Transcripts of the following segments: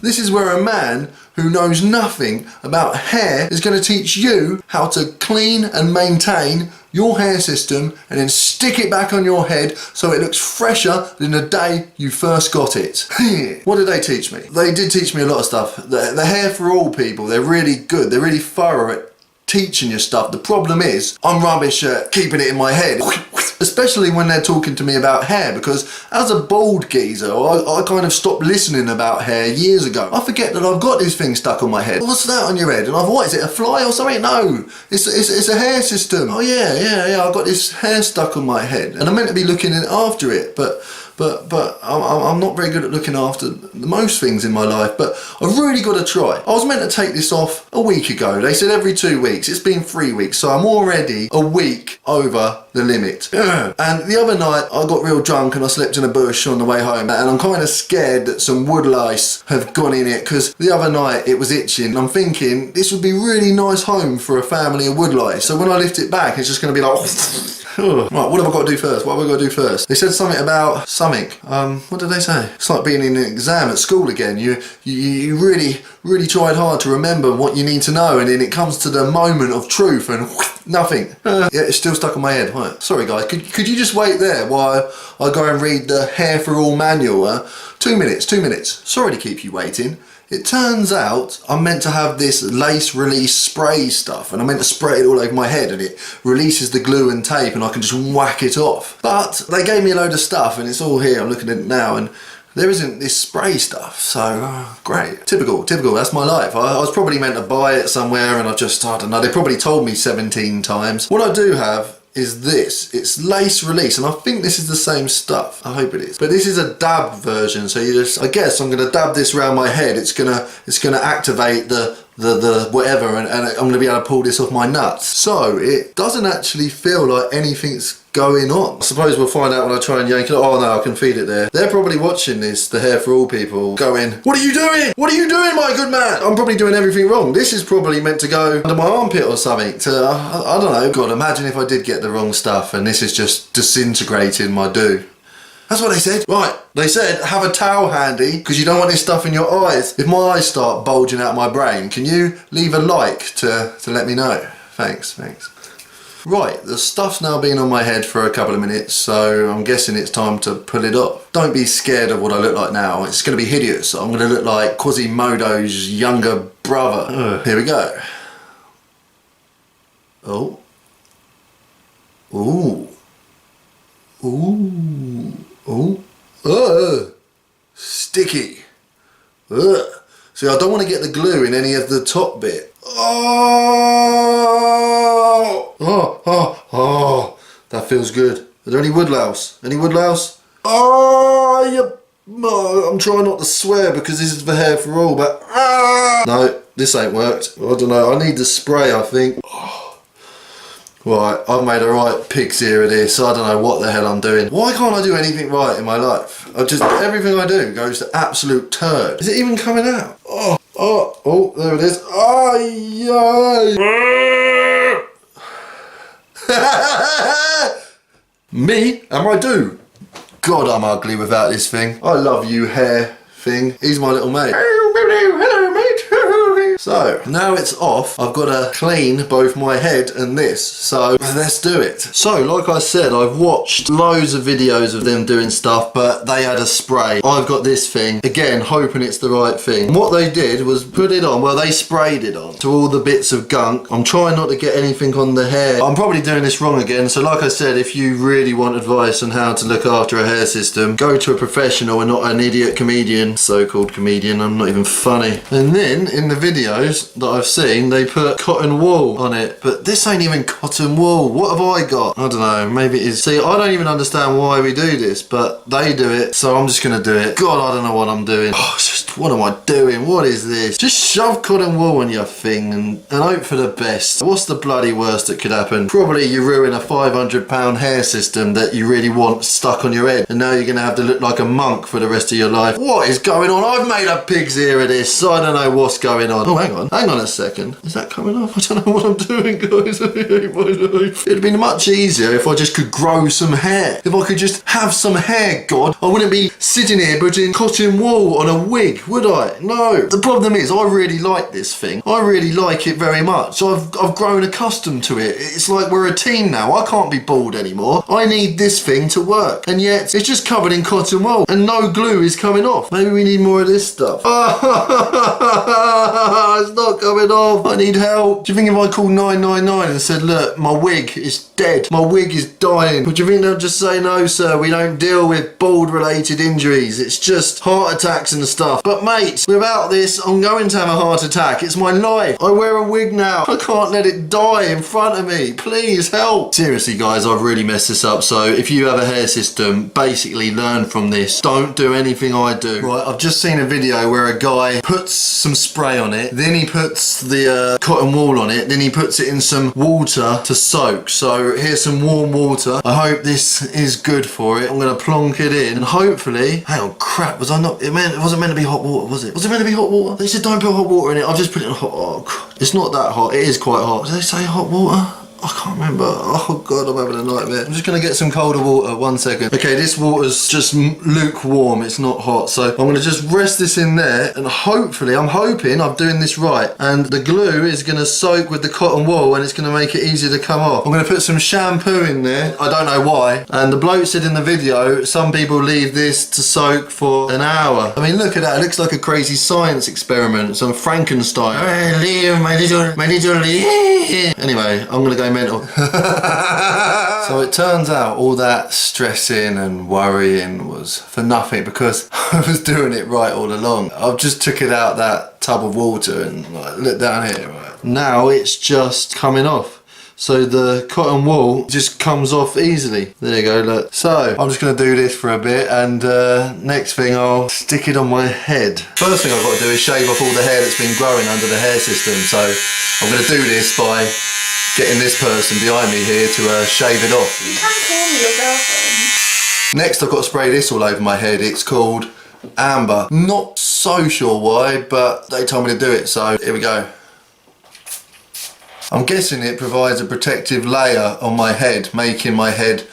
This is where a man who knows nothing about hair is going to teach you how to clean and maintain your hair system and then stick it back on your head so it looks fresher than the day you first got it. What did they teach me? They did teach me a lot of stuff. The Hair for All people, they're really good. They're really thorough at teaching you stuff. The problem is I'm rubbish at keeping it in my head, especially when they're talking to me about hair, because as a bald geezer I kind of stopped listening about hair years ago. I forget that I've got this thing stuck on my head. What's that on your head? And I've, what is it, a fly or something? No, it's a hair system. Oh yeah, I've got this hair stuck on my head and I'm meant to be looking after it, but I'm not very good at looking after most things in my life, but I've really got to try. I was meant to take this off a week ago. They said every 2 weeks. It's been 3 weeks, so I'm already a week over the limit. And the other night I got real drunk and I slept in a bush on the way home, and I'm kind of scared that some wood lice have gone in it, because the other night it was itching. I'm thinking this would be really nice home for a family of wood lice, so when I lift it back it's just going to be like right, what have I got to do first? What have I got to do first? They said something about something. What did they say? It's like being in an exam at school again. You really tried hard to remember what you need to know, and then it comes to the moment of truth and nothing. Yeah, it's still stuck on my head. Right. Sorry guys, could you just wait there while I go and read the Hair for All manual? 2 minutes. Sorry to keep you waiting. It turns out I'm meant to have this lace release spray stuff, and I'm meant to spray it all over my head and it releases the glue and tape and I can just whack it off. But they gave me a load of stuff and it's all here, I'm looking at it now, and there isn't this spray stuff, so great. Typical, that's my life. I was probably meant to buy it somewhere and I don't know, they probably told me 17 times. What I do have is this. It's lace release, and I think this is the same stuff. I hope it is. But this is a dab version, so I guess I'm gonna dab this around my head. It's gonna activate the whatever, and I'm gonna be able to pull this off my nuts. So it doesn't actually feel like anything's going on. I suppose we'll find out when I try and yank it. Oh no, I can feed it there. They're probably watching this, the Hair for All people, going, what are you doing? What are you doing, my good man? I'm probably doing everything wrong. This is probably meant to go under my armpit or something to, I don't know. God, imagine if I did get the wrong stuff and this is just disintegrating my do. That's what they said. Right, they said have a towel handy because you don't want this stuff in your eyes. If my eyes start bulging out my brain, can you leave a like to let me know? Thanks. Right, the stuff's now been on my head for a couple of minutes, so I'm guessing it's time to pull it off. Don't be scared of what I look like now. It's going to be hideous. I'm going to look like Quasimodo's younger brother. Here we go. Oh. Ooh. Sticky. See, I don't want to get the glue in any of the top bit. Oh, that feels good. Are there any wood louse? Any wood louse? I'm trying not to swear because this is the Hair for All, but no, this ain't worked. I don't know, I need the spray, I think. Right, I've made a right pig's ear of this. I don't know what the hell I'm doing. Why can't I do anything right in my life? Everything I do goes to absolute turd. Is it even coming out? Oh, there it is. Me and my do. God, I'm ugly without this thing. I love you, hair thing. He's my little mate. Hello, mate. So, now it's off, I've got to clean both my head and this, so let's do it. So, like I said, I've watched loads of videos of them doing stuff, but they had a spray. I've got this thing, again, hoping it's the right thing. And what they did was put it on, well, they sprayed it on to all the bits of gunk. I'm trying not to get anything on the hair. I'm probably doing this wrong again, so like I said, if you really want advice on how to look after a hair system, go to a professional and not an idiot comedian, so-called comedian. I'm not even funny. And then, in the videos that I've seen, they put cotton wool on it, but this ain't even cotton wool. What have I got? I don't know, maybe it is. See, I don't even understand why we do this, but they do it, so I'm just gonna do it. God, I don't know what I'm doing. It's just, what am I doing? What is this? Just shove cotton wool on your thing and hope for the best. What's the bloody worst that could happen? Probably you ruin a £500 hair system that you really want stuck on your head, and now you're gonna have to look like a monk for the rest of your life. What is going on? I've made a pig's ear of this. I don't know what's going on. Oh, hang on a second. Is that coming off? I don't know what I'm doing, guys. I hate my life. It'd been much easier if I just could grow some hair. If I could just have some hair, God. I wouldn't be sitting here putting cotton wool on a wig, would I? No. The problem is, I really like this thing. I really like it very much. I've grown accustomed to it. It's like we're a team now. I can't be bald anymore. I need this thing to work. And yet, it's just covered in cotton wool and no glue is coming off. Maybe we need more of this stuff. It's not coming off. I need help. Do you think if I called 999 and said, look, my wig is dead. My wig is dying. Would you think they'll just say, no, sir, we don't deal with bald-related injuries. It's just heart attacks and stuff. But mate, without this, I'm going to have a heart attack. It's my life. I wear a wig now. I can't let it die in front of me. Please help. Seriously, guys, I've really messed this up. So if you have a hair system, basically learn from this. Don't do anything I do. Right, I've just seen a video where a guy puts some spray on it, then he puts the cotton wool on it, then he puts it in some water to soak. So here's some warm water. I hope this is good for it. I'm gonna plonk it in and hopefully, hang on, crap, was I not, it wasn't meant to be hot water, was it? Was it meant to be hot water? They said don't put hot water in it. I've just put it in hot, oh God. It's not that hot, it is quite hot. Did they say hot water? I can't remember. Oh God, I'm having a nightmare. I'm just gonna get some colder water, 1 second. Okay, this water's just lukewarm, it's not hot. So I'm gonna just rest this in there and hopefully, I'm hoping I'm doing this right. And the glue is gonna soak with the cotton wool and it's gonna make it easier to come off. I'm gonna put some shampoo in there. I don't know why. And the bloke said in the video, some people leave this to soak for an hour. I mean, look at that. It looks like a crazy science experiment. Some Frankenstein. My little. Anyway, I'm gonna go mental. So it turns out all that stressing and worrying was for nothing because I was doing it right all along. I've just took it out that tub of water and like, look down here. Right. Now it's just coming off. So the cotton wool just comes off easily. There you go, look. So I'm just gonna do this for a bit and next thing I'll stick it on my head. First thing I've got to do is shave off all the hair that's been growing under the hair system. So I'm gonna do this by getting this person behind me here to shave it off. You can call me your girlfriend. Next I've got to spray this all over my head. It's called Amber. Not so sure why, but they told me to do it, so here we go. I'm guessing it provides a protective layer on my head, making my head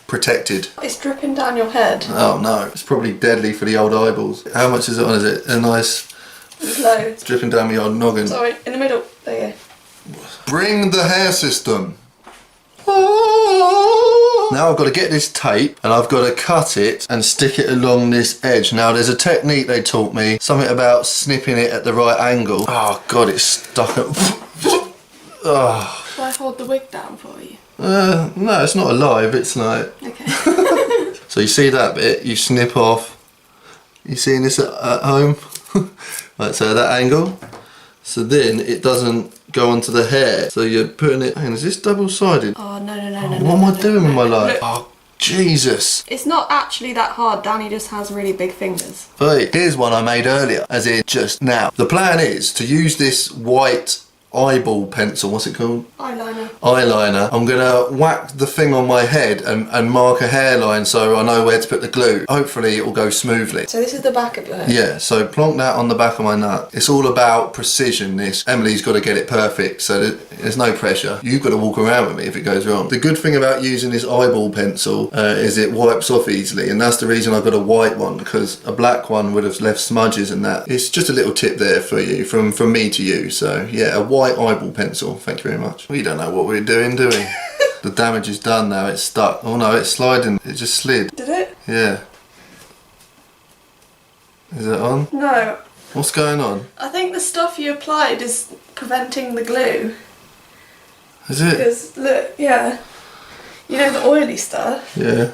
protected. It's dripping down your head. Oh no, it's probably deadly for the old eyeballs. How much is it on? Is it a nice... Loads. Dripping down my old noggin. Sorry, in the middle. There you go. Bring the hair system. Now I've got to get this tape and I've got to cut it and stick it along this edge. Now there's a technique they taught me, something about snipping it at the right angle. Oh God, it's stuck up. Oh. Shall I hold the wig down for you? No, it's not alive, it's like... Okay. So you see that bit, you snip off. You seeing this at home? Right, so at that angle. So then it doesn't go onto the hair. So you're putting it... Hang on, is this double-sided? Oh, no. What am I doing with my life? Oh, Jesus. It's not actually that hard. Danny just has really big fingers. Hey, here's one I made earlier, as in just now. The plan is to use this white eyeball pencil, what's it called? Eyeliner. I'm gonna whack the thing on my head and mark a hairline so I know where to put the glue. Hopefully it will go smoothly. So this is the back of your head? Yeah, so plonk that on the back of my nut. It's all about precision, this. Emily's got to get it perfect, so there's no pressure. You've got to walk around with me if it goes wrong. The good thing about using this eyeball pencil is it wipes off easily, and that's the reason I've got a white one, because a black one would have left smudges and that. It's just a little tip there for you, from me to you. So yeah, a white eyeball pencil, thank you very much. We don't know what we're doing, do we? The damage is done now, it's stuck. Oh no, it's sliding, it just slid. Did it? Yeah. Is it on? No. What's going on? I think the stuff you applied is preventing the glue. Is it? Because look, yeah. You know the oily stuff? Yeah.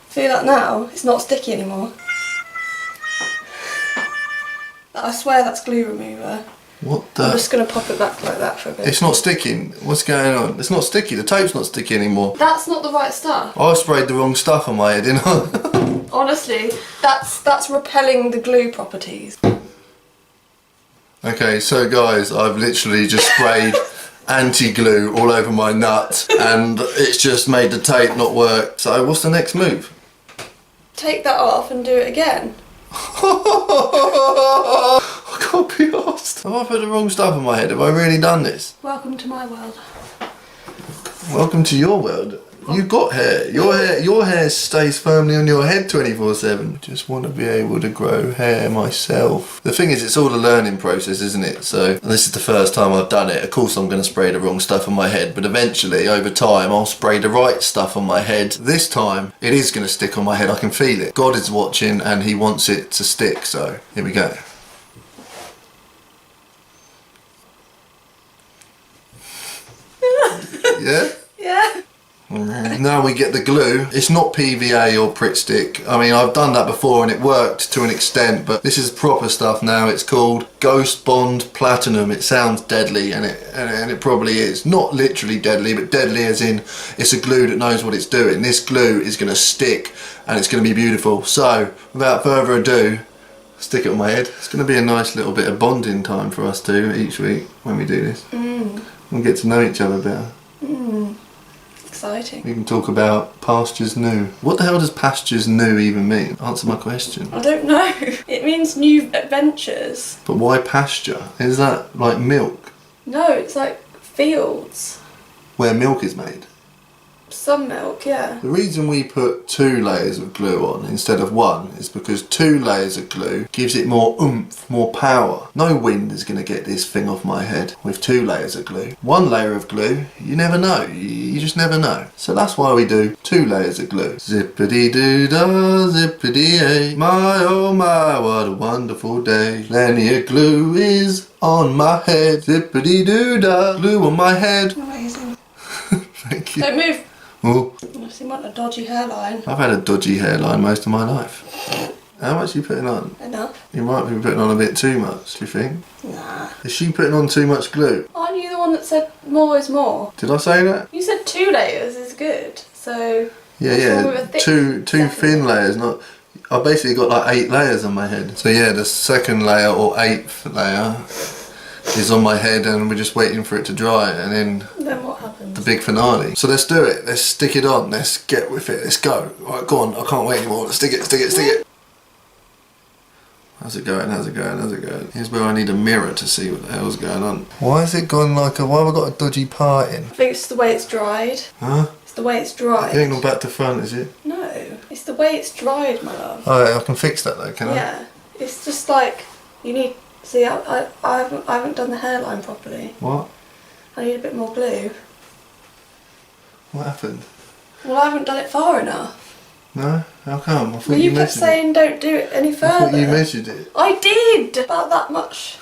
Feel that now? It's not sticky anymore. I swear that's glue remover. What the? I'm just going to pop it back like that for a bit. It's not sticking. What's going on? It's not sticky. The tape's not sticky anymore. That's not the right stuff. I sprayed the wrong stuff on my head, didn't I? Honestly, that's repelling the glue properties. Okay, so guys, I've literally just sprayed anti-glue all over my nut and it's just made the tape not work. So what's the next move? Take that off and do it again. I can't be asked. Have I put the wrong stuff on my head? Have I really done this? Welcome to my world. Welcome to your world. You've got hair. Your hair stays firmly on your head 24/7. Just want to be able to grow hair myself. The thing is, it's all a learning process, isn't it? So this is the first time I've done it. Of course I'm going to spray the wrong stuff on my head, but eventually, over time, I'll spray the right stuff on my head. This time, it is going to stick on my head. I can feel it. God is watching and he wants it to stick, so here we go. Yeah? Yeah. Now we get the glue. It's not PVA or Pritt Stick. I mean, I've done that before and it worked to an extent, but this is proper stuff now. It's called Ghost Bond Platinum. It sounds deadly, and it probably is. Not literally deadly, but deadly as in it's a glue that knows what it's doing. This glue is going to stick and it's going to be beautiful. So, without further ado, stick it on my head. It's going to be a nice little bit of bonding time for us two each week when we do this. We'll get to know each other better. Exciting. We can talk about pastures new. What the hell does pastures new even mean? Answer my question. I don't know. It means new adventures. But why pasture? Is that like milk? No, it's like fields. Where milk is made? Some milk, yeah. The reason we put 2 layers of glue on instead of 1 is because 2 layers of glue gives it more oomph, more power. No wind is going to get this thing off my head with 2 layers of glue. 1 layer of glue, you never know. You just never know. So that's why we do 2 layers of glue. Zippity-doo-dah, zippity-ay. My oh my, what a wonderful day. Plenty of glue is on my head. Zippity-doo-dah, glue on my head. Amazing. Thank you. Don't move. Oh. You seem like a dodgy hairline. I've had a dodgy hairline most of my life. How much are you putting on? Enough. You might be putting on a bit too much, do you think? Nah. Is she putting on too much glue? Aren't you the one that said more is more? Did I say that? You said 2 layers is good, so... Yeah, what's wrong with a thick two second thin layer? layers, not... I've basically got like 8 layers on my head. So yeah, the second layer or 8th layer is on my head and we're just waiting for it to dry, and then Then what happens? the big finale. So let's do it. Let's stick it on. Let's get with it. Let's go. Alright, go on. I can't wait anymore. Let's stick it, stick it, stick it. How's it going? How's it going? How's it going? Here's where I need a mirror to see what the hell's going on. Why has it gone like a... Why have I got a dodgy part in? I think it's the way it's dried. Huh? It's the way it's dried. It ain't gone back to front, is it? No, it's the way it's dried, my love. Oh, I can fix that though, can I? Yeah, it's just like you need. See, I haven't done the hairline properly. What? I need a bit more glue. What happened? Well, I haven't done it far enough. No? How come? I thought Well, you kept measured saying don't do it any it. further. I thought you measured it. I did about that much.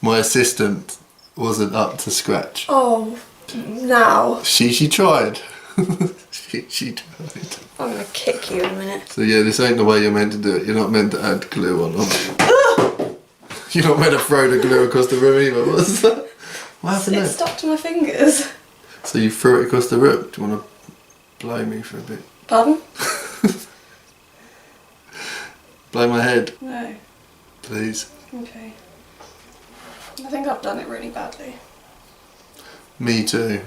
My assistant wasn't up to scratch. Oh, now She tried. she tried. I'm gonna kick you in a minute. So yeah, this ain't the way you're meant to do it. You're not meant to add glue on. You're not meant to throw the glue across the room either. What's that? What happened It there? stuck to my fingers. So you threw it across the room. Do you want to blow me for a bit? Pardon? Blow my head, No. please. Okay. I think I've done it really badly. Me too.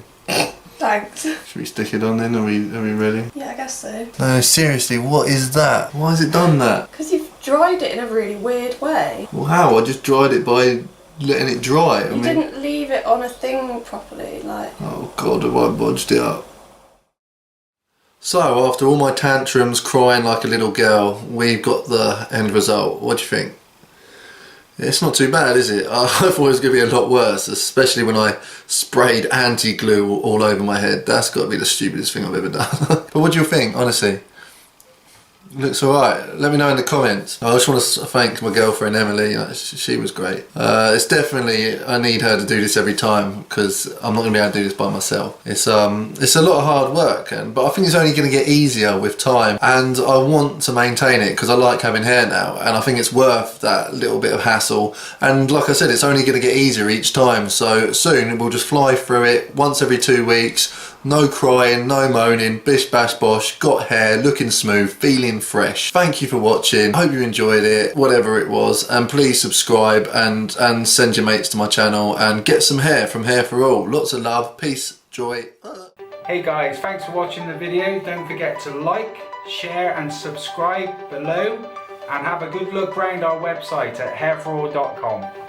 Thanks. Should we stick it on then? Are we ready? Yeah, I guess so. No, seriously, what is that? Why has it done that? Because you've dried it in a really weird way. Well, how? I just dried it by letting it dry. I You mean, didn't leave it on a thing properly, like... oh God, have I bodged it up? So, after all my tantrums, crying like a little girl, we've got the end result. What do you think? It's not too bad, is it? I thought it was going to be a lot worse, especially when I sprayed anti-glue all over my head. That's got to be the stupidest thing I've ever done. But what do you think, honestly? Looks alright. Let me know in the comments. I just want to thank my girlfriend Emily. She was great. It's definitely, I need her to do this every time because I'm not going to be able to do this by myself. It's a lot of hard work, but I think it's only going to get easier with time, and I want to maintain it because I like having hair now, and I think it's worth that little bit of hassle. And like I said, it's only going to get easier each time, so soon we'll just fly through it once every 2 weeks. No crying, no moaning, bish bash bosh, got hair, looking smooth, feeling fresh. Thank you for watching. Hope you enjoyed it, whatever it was, and please subscribe and send your mates to my channel and get some hair from Hair for All. Lots of love, peace, joy. Hey guys, thanks for watching the video. Don't forget to like, share and subscribe below. and have a good look round our website at hairforall.com.